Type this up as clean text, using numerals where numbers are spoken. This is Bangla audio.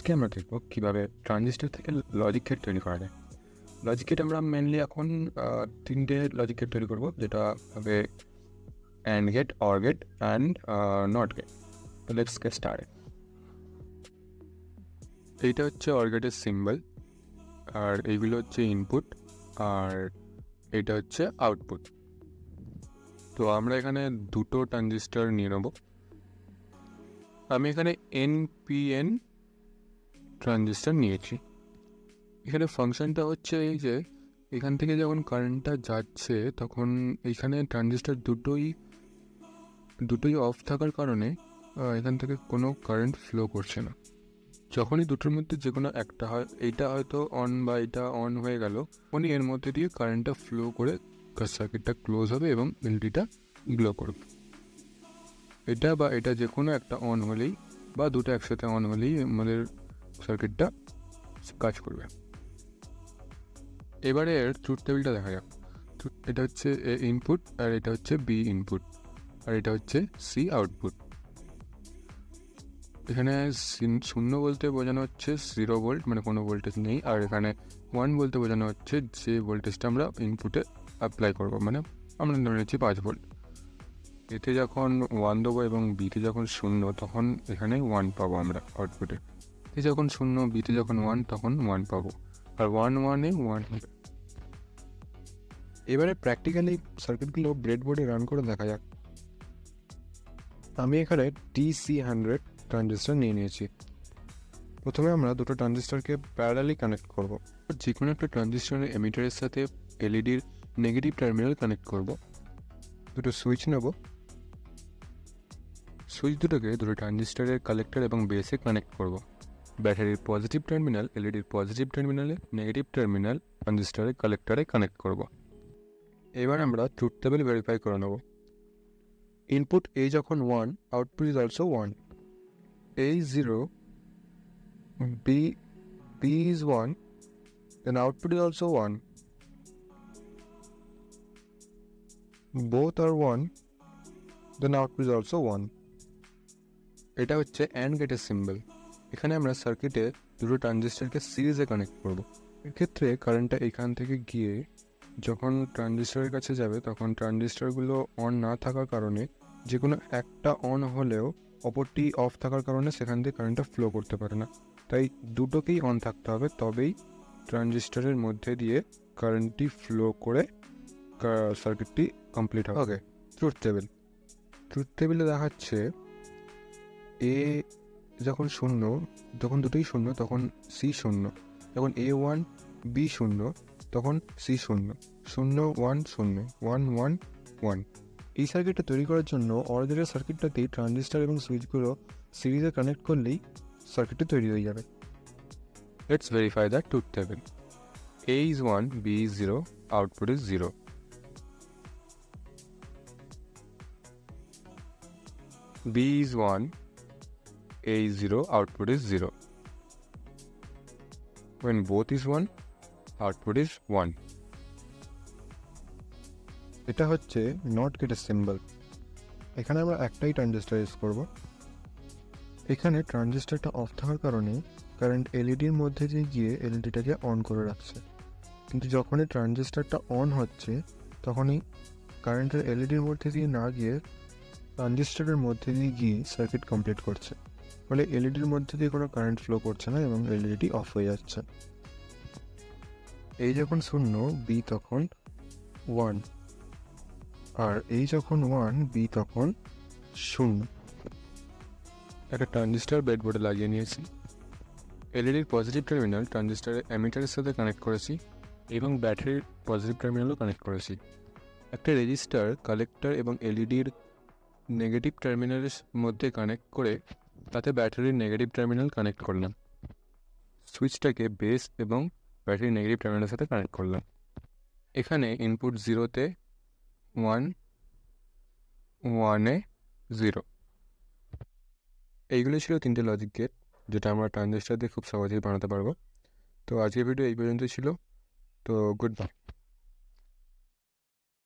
আজকে আমরা দেখব কীভাবে ট্রানজিস্টর থেকে লজিক গেট তৈরি করা যায়। লজিক গেট আমরা মেনলি এখন তিনটে লজিক গেট তৈরি করব, যেটা হবে and gate, or gate and not gate. তো লেটস গেট স্টার্টেড। এইটা হচ্ছে অর গেটের সিম্বল, আর এইগুলো হচ্ছে ইনপুট, আর এইটা হচ্ছে আউটপুট। তো আমরা এখানে দুটো ট্রানজিস্টর নিয়ে নেব। আমি এখানে NPN ট্রানজিস্টর নিয়েছি। এখানে ফাংশনটা হচ্ছে এই যে এখান থেকে যখন কারেন্টটা যাচ্ছে তখন এইখানে ট্রানজিস্টর দুটোই অফ থাকার কারণে এখান থেকে কোনো কারেন্ট ফ্লো করছে না। যখনই দুটোর মধ্যে যে কোনো একটা হয়, এইটা হয়তো অন বা এটা অন হয়ে গেল, তখনই এর মধ্যে দিয়ে কারেন্টটা ফ্লো করে সার্কিটটা ক্লোজ হবে এবং এলইডিটা গ্লো করবে। এটা বা এটা যে কোনো একটা অন হলেই বা দুটো একসাথে অন হলেই আমাদের সার্কিটটা কাজ করবে। এবারে এর ট্রুথ টেবিলটা দেখা যাক। এটা হচ্ছে এ ইনপুট, আর এটা হচ্ছে বি ইনপুট, আর এটা হচ্ছে সি আউটপুট। এখানে 0 বলতে বোঝানো হচ্ছে 0 ভোল্ট, মানে কোনো ভোল্টেজ নেই। আর এখানে 1 বলতে বোঝানো হচ্ছে যে ভোল্টেজটা আমরা ইনপুটে অ্যাপ্লাই করবো, মানে আমরা ধরে নিচ্ছি 5 ভোল্ট। এতে যখন 1 দেবো এবং বিতে যখন 0 তখন এখানে 1 পাবো আমরা আউটপুটে। এতে যখন 0, বিতে যখন 1 তখন 1 পাবো, আর 1 1 হবে। এবারে প্র্যাকটিক্যালি সার্কিটগুলো ব্রেডবোর্ডে রান করে দেখা যাক। আমি এখানে TC100 ট্রানজিস্টর নিয়ে নিয়েছি। প্রথমে আমরা দুটো ট্রানজিস্টরকে প্যারালালি কানেক্ট করব। যে কোনো একটা ট্রানজিস্টরের এমিটারের সাথে এলইডির নেগেটিভ টার্মিনাল কানেক্ট করব। দুটো সুইচ নেব। সুইচ দুটোকে দুটো ট্রানজিস্টরের কালেক্টর এবং বেসে কানেক্ট করব। ব্যাটারির পজিটিভ টার্মিনাল এলইডির পজিটিভ টার্মিনালে, নেগেটিভ টার্মিনাল ট্রানজিস্টরের কালেক্টরে কানেক্ট করব। এবার আমরা ট্রুথ টেবিল ভেরিফাই করে নেব। ইনপুট A যখন 1, output is also 1. A is 0, B is 1, then output is also 1. Both are 1, then output is also 1. এটা হচ্ছে অ্যান্ড গেটের সিম্বল। এখানে আমরা সার্কিটে দুটো ট্রানজিস্টরকে সিরিজে কানেক্ট করব। এক্ষেত্রে কারেন্টটা এখান থেকে গিয়ে যখন ট্রানজিস্টরের কাছে যাবে তখন ট্রানজিস্টরগুলো অন না থাকার কারণে, যে কোনো একটা অন হলেও অপরটি অফ থাকার কারণে সেখান থেকে কারেন্টটা ফ্লো করতে পারে না। তাই দুটোকেই অন থাকতে হবে, তবেই ট্রানজিস্টরের মধ্যে দিয়ে কারেন্টটি ফ্লো করে সার্কিটটি কমপ্লিট হবে। ওকে, ট্রুথ টেবিলে দেখাচ্ছে এ যখন 0, যখন দুটোই 0 তখন সি 0, যখন A1 B 0 তখন সি 0, 0 1 0 1 1 1। এই সার্কিটটা তৈরি করার জন্য অর গেটের সার্কিটটাতেই ট্রানজিস্টর এবং সুইচগুলো সিরিজে কানেক্ট করলেই সার্কিটটি তৈরি হয়ে যাবে। Let's verify the truth table. A is 1, B is 0, output is 0. B is 1, A is 0, output is 0. When both is 1, output is 1. এটা হচ্ছে নট গেটের সিম্বল। এখানে আমরা একটাই ট্রানজিস্টর ইউজ করব। এখানে ট্রানজিস্টরটা অফ থাকার কারণে কারেন্ট এলইডির মধ্যে দিয়ে গিয়ে এলইডিটাকে অন করে রাখছে, কিন্তু যখনই ট্রানজিস্টরটা অন হচ্ছে তখনই কারেন্টের এলইডির মধ্যে দিয়ে না গিয়ে ট্রানজিস্টরের মধ্যে দিয়ে গিয়ে সার্কিট কমপ্লিট করছে। ফলে এলইডির মধ্যে দিয়ে কোনো কারেন্ট ফ্লো করছে না এবং এলইডি অফ হয়ে যাচ্ছে। এই যখন 0, বি তখন 1, আর এই যখন 1, বি তখন 0। একটা ট্রানজিস্টর ব্রেডবোর্ডে লাগিয়ে নিয়েছি। এলইডির পজিটিভ টার্মিনাল ট্রানজিস্টরের অ্যামিটারের সাথে কানেক্ট করেছি এবং ব্যাটারির পজিটিভ টার্মিনালও কানেক্ট করেছি। একটা রেজিস্টার কালেক্টর এবং এলইডির নেগেটিভ টার্মিনালের মধ্যে কানেক্ট করে তাতে ব্যাটারির নেগেটিভ টার্মিনাল কানেক্ট করলাম। সুইচটাকে বেস এবং ব্যাটারির নেগেটিভ টার্মিনালের সাথে কানেক্ট করলাম। এখানে ইনপুট 0-তে 1, 1-এ 0। এইগুলো ছিল তিনটে লজিক গেট, যেটা আমরা ট্রানজিস্টর দিয়ে খুব সহজেই বানাতে পারবো। তো আজকের ভিডিও এই পর্যন্তই ছিল। তো গুড বাই।